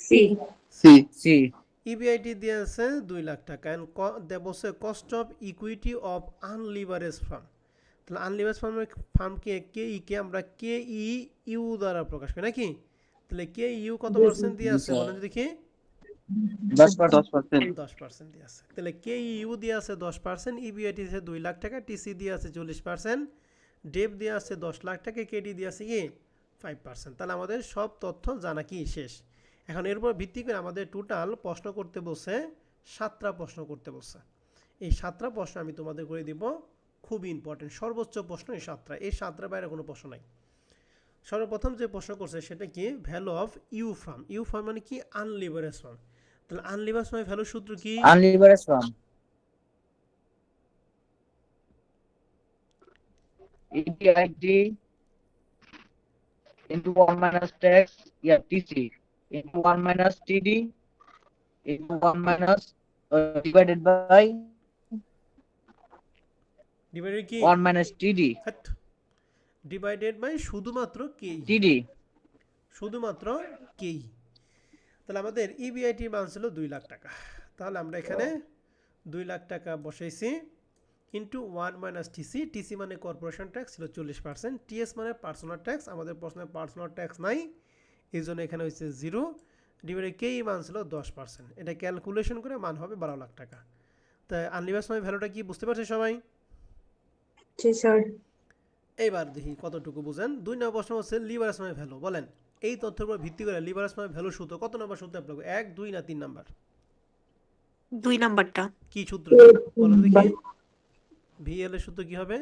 সি। সি। ইবিআইটি দিয়ে আছে 2 লাখ টাকা এন্ড বলছে cost of equity of unleverage firm. তাহলে unleverage ফার্মকে কে ই কে আমরা কে ই you দ্বারা প্রকাশ করি নাকি? তাহলে কে ইউ কত পার্সেন্ট দিয়ে আছে বলেন দেখি? 10%। 10% দিয়ে আছে। তাহলে কে ইউ দিয়ে আছে 10%, ইবিআইটি আছে 2 লাখ টাকা, টিসি দিয়ে আছে 40%, ডেপ দিয়ে আছে 10 লাখ টাকা, কেডি দিয়ে আছে কি 5%। তাহলে আমাদের সব তথ্য জানা কি শেষ। এখন এর উপর ভিত্তি করে আমাদের টোটাল প্রশ্ন করতে বলছে 7টা প্রশ্ন করতে বলছে। এই 7টা প্রশ্ন আমি তোমাদের করে দিব, খুবই ইম্পর্টেন্ট, সর্বোচ্চ প্রশ্ন এই 7টা, এই 7টার বাইরে কোনো প্রশ্ন নাই। সর্বপ্রথম যে প্রশ্ন করছে সেটা কি value of U firm. U firm মানে কি আনলিভারেজ ফার্ম। তাহলে আনলিভারেজ ফার্মের ভ্যালু সূত্র কি? আনলিভারেজ farm EBIT into 1 minus tax, yeah, TC into 1 minus TD into 1 minus divided by divided কি 1 minus TD ডিভাইডেড বাই শুধুমাত্র কে, TD শুধুমাত্র কেই। তাহলে আমাদের ইবিআইটির মান ছিল 2 লাখ টাকা। তাহলে আমরা এখানে 2 লাখ টাকা বসাইছি ইন্টু 1 মাইনাস টিসি। টিসি মানে কর্পোরেশন ট্যাক্স ছিল 40%, টিএস মানে পার্সোনাল ট্যাক্স, আমাদের প্রশ্নে পার্সোনাল ট্যাক্স নাই, এই জন্য এখানে হচ্ছে 0, ডিভাইডেড কেই মান ছিল 10%। এটা ক্যালকুলেশন করে মান হবে 12 লাখ টাকা। তাই আনলিভারেজ ফার্মের ভ্যালুটা কি বুঝতে পারছে সবাই? জি স্যার। এইবার দেখি কতটুকু বুঝেন। 2 নম্বর প্রশ্ন হচ্ছে লিভারেজ ফার্মের ভ্যালু। বলেন এই তথ্যের উপর ভিত্তি করে লিভারেজ ফার্মের ভ্যালু সূত্র কত নম্বর সূত্র অ্যাপ্লাই করব? 1, 2 না 3 নাম্বার? 2 নাম্বারটা। কি সূত্র বলো দেখি? ভিএল এর সূত্র কি হবে?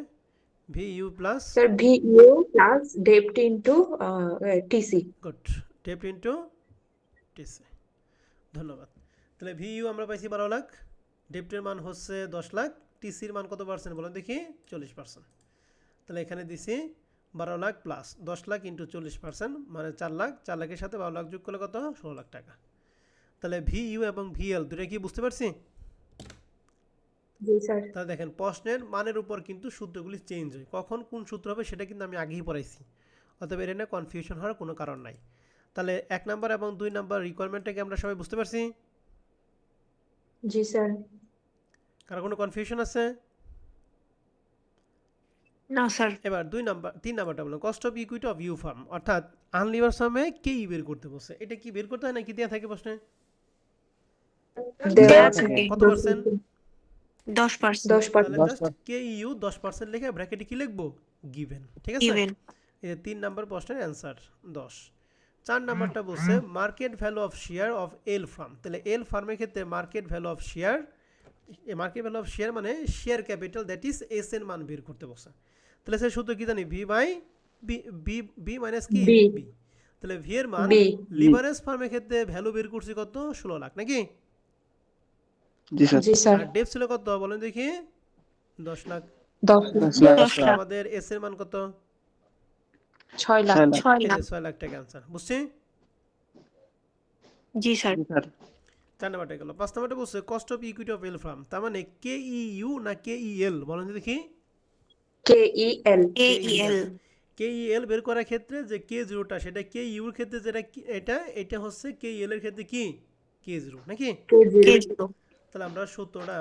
VU plus sir VU plus ডেপ্ট into TC. Good, depth into TC. ধন্যবাদ। তাহলে ভিইউ আমরা পাইছি 12 লাখ, ডেপ্টের মান হচ্ছে 10 লাখ, টিসির মান কত পার্সেন্ট বলেন দেখি? 40%। তাহলে এখানে দিছি 12 লাখ প্লাস 10 লাখ ইন্টু 40% মানে 4 লাখ, 4 লাখের সাথে 12 লাখ যোগ করলে কত? 16 লাখ টাকা। তাহলে ভিইউ এবং ভিএল দুটো কি বুঝতে পারছি? জি স্যার। তাহলে দেখেন প্রশ্নের মানের উপর কিন্তু সূত্রগুলি চেঞ্জ হয়, কখন কোন সূত্র হবে সেটা কিন্তু আমি আগেই পড়াইছি, অতএব এর না কনফিউশন হওয়ার কোনো কারণ নাই। তাহলে 1 নাম্বার এবং 2 নাম্বার রিকোয়ারমেন্টটাকে আমরা সবাই বুঝতে পারছি? জি স্যার। কারো কোনো কনফিউশন আছে? না স্যার। এবার 3 নাম্বারটা বললাম cost of equity of U firm, অর্থাৎ আনলিভার ফার্মে কেই বের করতে বলছে। এটা কি বের করতে হয় নাকি দেওয়া থাকে প্রশ্নে? দেওয়া আছে। থাকে। কত পার্সেন্ট? 10%। তাহলে 10%। জাস্ট কে ইউ 10% লিখে ব্র্যাকেটে কি লিখবো? গিভেন। ঠিক আছে, ইভেন। এই যে 3 নাম্বার প্রশ্নের অ্যান্সার 10। 4 নাম্বারটা বলছে market value of share of L firm. তাহলে এল ফার্মের ক্ষেত্রে market value of share, market value of share মানে share capital that is S এর মান বের করতে বলছে। তাহলে সে সূত্র কি জানি? ভি বাই বি মাইনাস কি বি। বি। তাহলে ভি এর মান বি। লিভারেজ ফার্মের ক্ষেত্রে ভ্যালু বের করছি কত? 16 লাখ নাকি? জি স্যার জি স্যার। আর ডেপ ছিল কত বলেন দেখি? 10 লাখ। 10 লাখ। 10 লাখ। আমাদের এস এর মান কত? 6 লাখ। 6 এই লাখ। যে 6 লাখ টাকা অ্যান্সার। বুঝছি? জি স্যার। জি স্যার 4 নাম্বারটা গেল। 5 নাম্বারটা বলছে cost of equity of L farm, তার মানে কে ইউ না কে এল বলেন দেখি? KEL। AEL। কে এল বের করার ক্ষেত্রে যে কে জিরোটা সেটা কে ইউর ক্ষেত্রে যেটা এটা হচ্ছে কে এল এর ক্ষেত্রে কি কে জিরো নাকি? K0। তাহলে আমরা সূত্রটা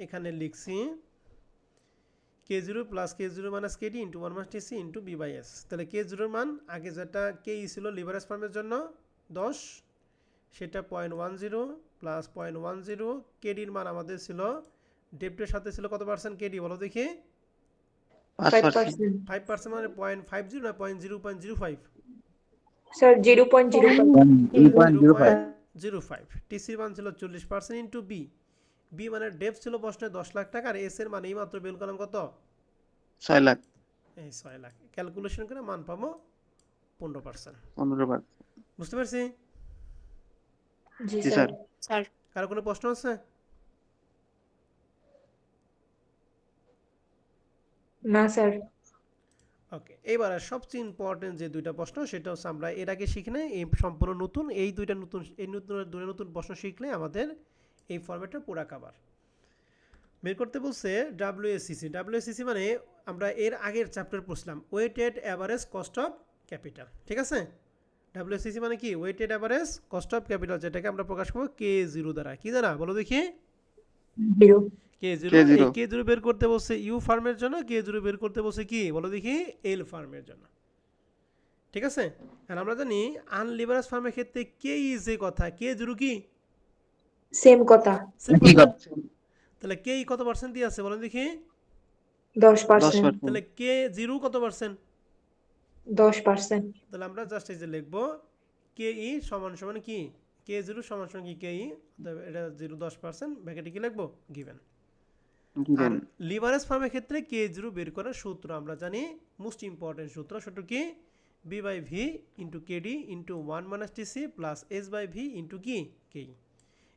এখানে লিখছি K zero plus K zero minus KD into 1 minus TC into B by S. তাহলে কে জিরোর মান আগে যেটা কে ই ছিল লিভারেজ ফার্মের জন্য 10, সেটা 0.10 প্লাস 0.10, কেডির মান আমাদের ছিল ডেপ্টের সাথে ছিল কত পার্সেন্ট কেডি বলো দেখি? 5%। 5% মানে 0.50 না 0.05? স্যার 0.05। 0.05 0.05। টিসির মান ছিল 40% ইন্টু বি। বি মানে ডেপ ছিল প্রশ্নে 10 লাখ টাকা, আর এস এর মানে এই মাত্র বের করলাম কত? 6 লাখ এই 6 লাখ। ক্যালকুলেশন করে মান পাবো 15%। 15%। বুঝতে পারছি? জি জি স্যার। Sir sir. কারো কোনো প্রশ্ন আছে? না স্যার। ওকে, এবার সবচেয়ে ইম্পর্টেন্ট যে দুইটা প্রশ্ন সেটা হচ্ছে আমরা এর আগে শিখি না, এই সম্পূর্ণ নতুন, এই দুইটা নতুন, এই দুটো নতুন প্রশ্ন শিখলে আমাদের এই ফরম্যাটটা পুরা কভার। বের করতে বলছে ডাব্লিউএসসিসি। ডাব্লিউএসসিসি মানে আমরা এর আগের চ্যাপ্টার পড়ছিলাম weighted average cost of capital. ঠিক আছে, WCC মানে কি weighted average cost of capital, যেটাকে আমরা প্রকাশ করবো K0 দ্বারা। কি দ্বারা বলো দেখি? 0 K0। K0 এই K0 বের করতে বলছে ইউ ফার্মের জন্য, K0 বের করতে বলছে কি বলো দেখি? এল ফার্মের জন্য। ঠিক আছে, আর আমরা জানি আনলিভারেজ ফার্মের ক্ষেত্রে কে ইজ এ কথা, K0 কি সেম কথা, সেম কি কথা। করছে? তাহলে কে কত পার্সেন্ট দিয়ে আছে বলো দেখি? 10%, 10%। তাহলে K0 কত পার্সেন্ট? 10%, তাহলে আমরা জাস্ট এই যে লিখবো KE সমান সমান কি K0 সমান সমান কি KE, এটা 0 10% ব্র্যাকেটে কি লিখবো? গিভেন। আর given লিভারেজ ফার্মের ক্ষেত্রে K0 বের করার সূত্র আমরা জানি, মোস্ট ইম্পর্টেন্ট সূত্র কি? B/V into KD into 1 minus TC plus S/V into কি KE।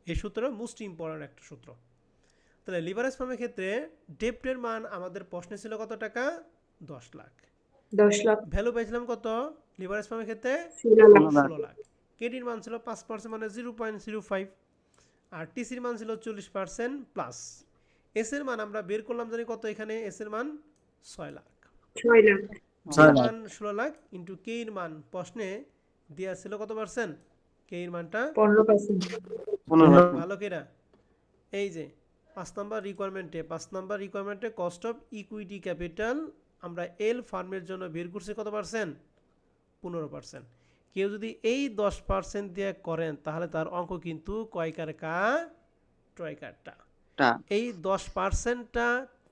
এই সূত্র মোস্ট ইম্পর্টেন্ট একটা সূত্র। তাহলে লিভারেজ ফার্মের ক্ষেত্রে ডেপ্টের মান আমাদের প্রশ্নে ছিল কত টাকা? 10 লাখ। 10 লাখ, ভ্যালু পাইছিলাম কত লিভারেজ ফার্মের ক্ষেত্রে? 16 লাখ, 16 লাখ। কেডির মান ছিল 5% মানে 0.05, আর টিসির মান ছিল 40% প্লাস। এস এর মান আমরা বের করলাম জানি কত, এখানে এস এর মান 6 লাখ। 6 লাখ, জি এর মান 16 লাখ ইন্টু কে এর মান প্রশ্নে দেওয়া ছিল কত পার্সেন্ট? কে এর মানটা 15%, 15%। ভালো কেরা। এই যে 5 নাম্বার রিকোয়ারমেন্টে কস্ট অফ ইকুইটি ক্যাপিটাল আমরা এল ফার্মের জন্য বের করছি কত পার্সেন্ট? 15%। কেউ যদি এই 10% দিয়ে করেন তাহলে তার অঙ্ক কিন্তু কয়কার কা টয়কারটা। টা এই 10%টা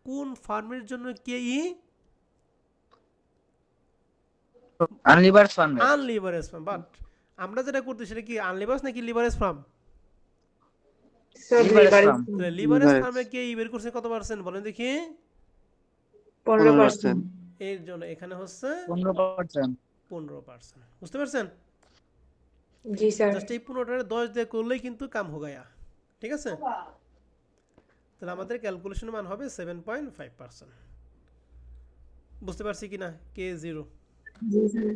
কোন ফার্মের জন্য কেই? আনলিভারেজ ফার্ম। আনলিভারেজ ফার্ম। বাট আমরা যেটা করতে সেটা কি আনলিভারেজ নাকি লিভারেজ ফার্ম? সব Leverage লিভারেজ, farm। তাহলে লিভারেজ Leverage। ফার্মে কে বের করছে কত পার্সেন্ট বলেন দেখি? 15%, এর জন্য এখানে হচ্ছে 15%। 15%। বুঝতে পারছেন? জি স্যার, জাস্ট এই 15টারে 10 দিয়ে করলেই কিন্তু কাম হো গায়া। ঠিক আছে, তাহলে আমাদের ক্যালকুলেশনের মান হবে 7.5%। বুঝতে পারছি কিনা? K0 জি স্যার,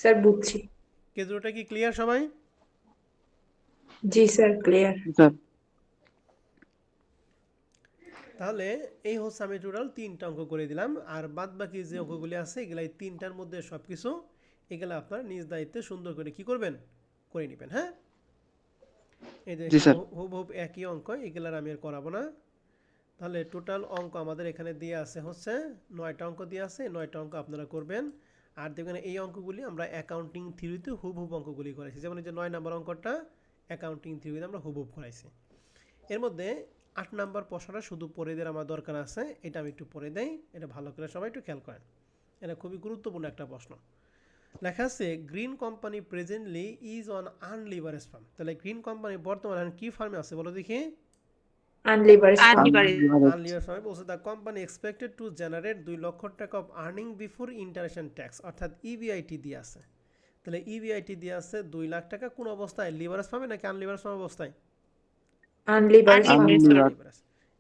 স্যার বুঝছি, K0টা কি ক্লিয়ার সবাই? জি স্যার ক্লিয়ার। স্যার তাহলে এই হচ্ছে আমি টোটাল 3টা অঙ্ক করে দিলাম, আর বাদ বাকি যে অঙ্কগুলি আছে এগুলা এই 3টার মধ্যে সব কিছু এগুলা আপনার নিজ দায়িত্বে সুন্দর করে কি করবেন? করে নেবেন। হ্যাঁ, এই যে জি স্যার। হুবহুব একই অঙ্ক, এগুলার আমি আর করাবো না। তাহলে টোটাল অঙ্ক আমাদের এখানে দিয়ে আছে হচ্ছে 9টা অঙ্ক দিয়ে আছে, 9টা অঙ্ক আপনারা করবেন। আর দেখবেন এই অঙ্কগুলি আমরা অ্যাকাউন্টিং থিওরিতে হুবহুব অঙ্কগুলি করাইছি, যেমন এই যে 9 নম্বর অঙ্কটা অ্যাকাউন্টিং থিওরিতে আমরা হুবহুব করাইছি। এর মধ্যে 8 নাম্বার প্রশ্নটা শুধু পড়ে দেওয়ার আমার দরকার আছে, এটা আমি একটু পড়ে দেই, এটা ভালো করে সবাই একটু খেয়াল করেন, এটা খুবই গুরুত্বপূর্ণ একটা প্রশ্ন। লেখা আছে green company presently is an unleverage firm. তাহলে গ্রিন কোম্পানি বর্তমানে কি ফার্মে আছে বলো দেখি? আনলিভারেজ ফার্ম, Unlivered। আনলিভারেজ ফার্মে বলছে the company expected to generate 2 লক্ষ টাকা of earning before interest tax, অর্থাৎ ইবিআইটি দিয়ে আছে। তাহলে ইবিআইটি দিয়ে আছে 2 লাখ টাকা, কোন অবস্থায়? লিভারেজ ফার্মে নাকি আনলিভারেজ ফার্ম অবস্থায়? আনলিভারেজ ফার্ম, Unlivered।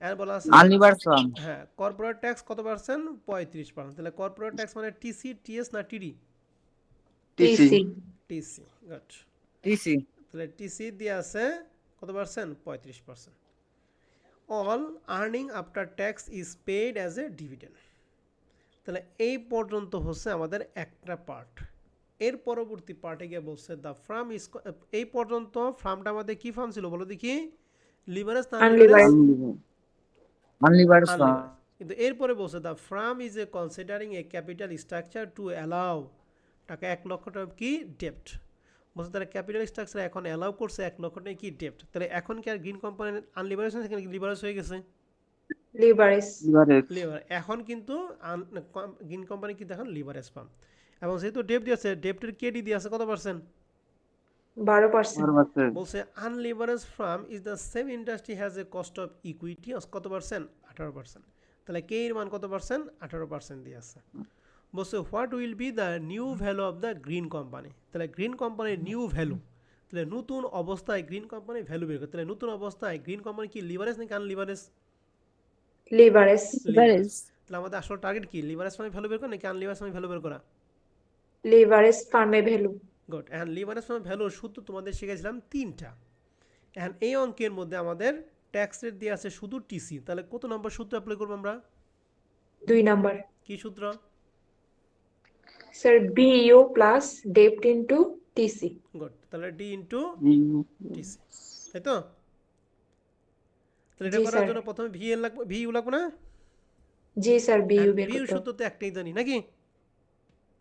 আর বলা আছে আনলিভারেজ ফার্ম। হ্যাঁ, কর্পোরেট ট্যাক্স কত পার্সেন্ট? 35%। তাহলে কর্পোরেট ট্যাক্স মানে টিসি, টিএস না TD? TC, TC. Good. TC. তাহলে টিসি দিয়ে আছে কত percent? 35%। All earning after tax is paid as a dividend. তাহলে এই পর্যন্ত হচ্ছে আমাদের একটা পার্ট। এর পরবর্তী পার্টে গিয়ে বলছে দ্য ফার্ম ইজ, এই পর্যন্ত ফার্মটা আমাদের কি ফার্ম ছিল বলো দেখি? লিভারেজ না Unlivered। আনলিভারেজ ফার্ম। কিন্তু এরপরে বলছে the farm is a considering A capital structure to allow টাকা 1 লক্ষ টাকা কি ডেপ্ট। বলছে তারা ক্যাপিটাল স্ট্রাকচার এখন অ্যালাউ করছে 1 লক্ষ টাকা কি ডেপ্ট। তাহলে এখন কি আর গ্রিন কোম্পানির আনলিভারেজ না, সেখানে লিভারেজ হয়ে গেছে? লিভারেজ, লিভার এখন কিন্তু গ্রিন কোম্পানি কিন্তু এখন লিভারেজ ফার্ম, এবং যেহেতু ডেপ্ট দিয়েছে, ডেপ্টের কেডি দিয়ে আছে কত পার্সেন্ট? 12%, বলছে unleverage firm is the same industry has a cost of equity কত পার্সেন্ট? 18%। তাহলে কে এর মান কত পার্সেন্ট? 18% দিয়ে আছে। বলছে what will be the new value of the green company. তাহলে গ্রিন কোম্পানির নিউ ভ্যালু, তাহলে নতুন অবস্থায় গ্রিন কোম্পানি ভ্যালু বের করে। তাহলে নতুন অবস্থায় গ্রিন কোম্পানি কি লিভারেজ নাকি আনলিভারেজ? Leverage, leverage. তাহলে আমাদের আসল টার্গেট কি? লিভারেজ ফার্মে ভ্যালু বের করা নাকি আনলিভারেজ ফার্মে ভ্যালু বের করা? লিভারেজ ফার্মে ভ্যালু, গুড। এখন লিভারেজ ফার্মে ভ্যালুর সূত্র তোমাদের শিখেছিলাম 3টা। এখন এই অঙ্কের মধ্যে আমাদের ট্যাক্স রেট দিয়ে আছে শুধু টিসি, তাহলে কত নম্বর সূত্র অ্যাপ্লাই করবো আমরা? 2 নাম্বার কি সূত্র? Sir VU plus ডেপ্ট into TC. Good, তাহলে ডি ইন্টু VU টিসি, তাই তো? তাহলে এটা জি করার স্যার, জন্য প্রথমে ভিএল লাগবে, ভিইউ লাগবে না? জি স্যার বিইউ বের ভিইউ করতে সূত্র হবে। তো একটাই জানি নাকি?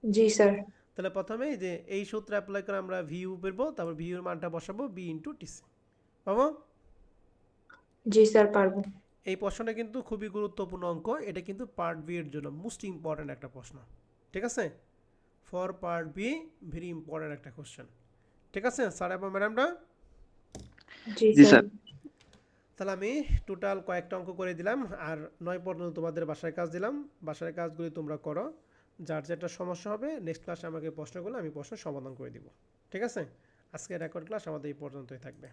জি স্যার, তাহলে প্রথমে এই যে এই সূত্র অ্যাপ্লাই করে আমরা ভিইউ বেরবো, তারপর ভিইউ এর মানটা বসাবো বি ইন্টু টিসি, পাবো? জি স্যার পারবো। এই প্রশ্নটা কিন্তু খুবই গুরুত্বপূর্ণ অঙ্ক, এটা কিন্তু পার্ট বি এর জন্য মোস্ট ইম্পর্ট্যান্ট একটা প্রশ্ন, ঠিক আছে? For part be very important একটা কোশ্চেন, ঠিক আছে স্যার এবং ম্যাডামরা? জি জি স্যার, স্যার। তাহলে আমি টোটাল কয়েকটা অঙ্ক করে দিলাম, আর 9 পর্যন্ত তোমাদের বাসায় কাজ দিলাম। বাসায় কাজগুলি তোমরা করো, যার যেটা সমস্যা হবে নেক্সট ক্লাসে আমাকে প্রশ্ন করলে আমি প্রশ্ন সমাধান করে দিব, ঠিক আছে? আজকে রেকর্ড ক্লাস আমাদের এই পর্যন্তই থাকবে।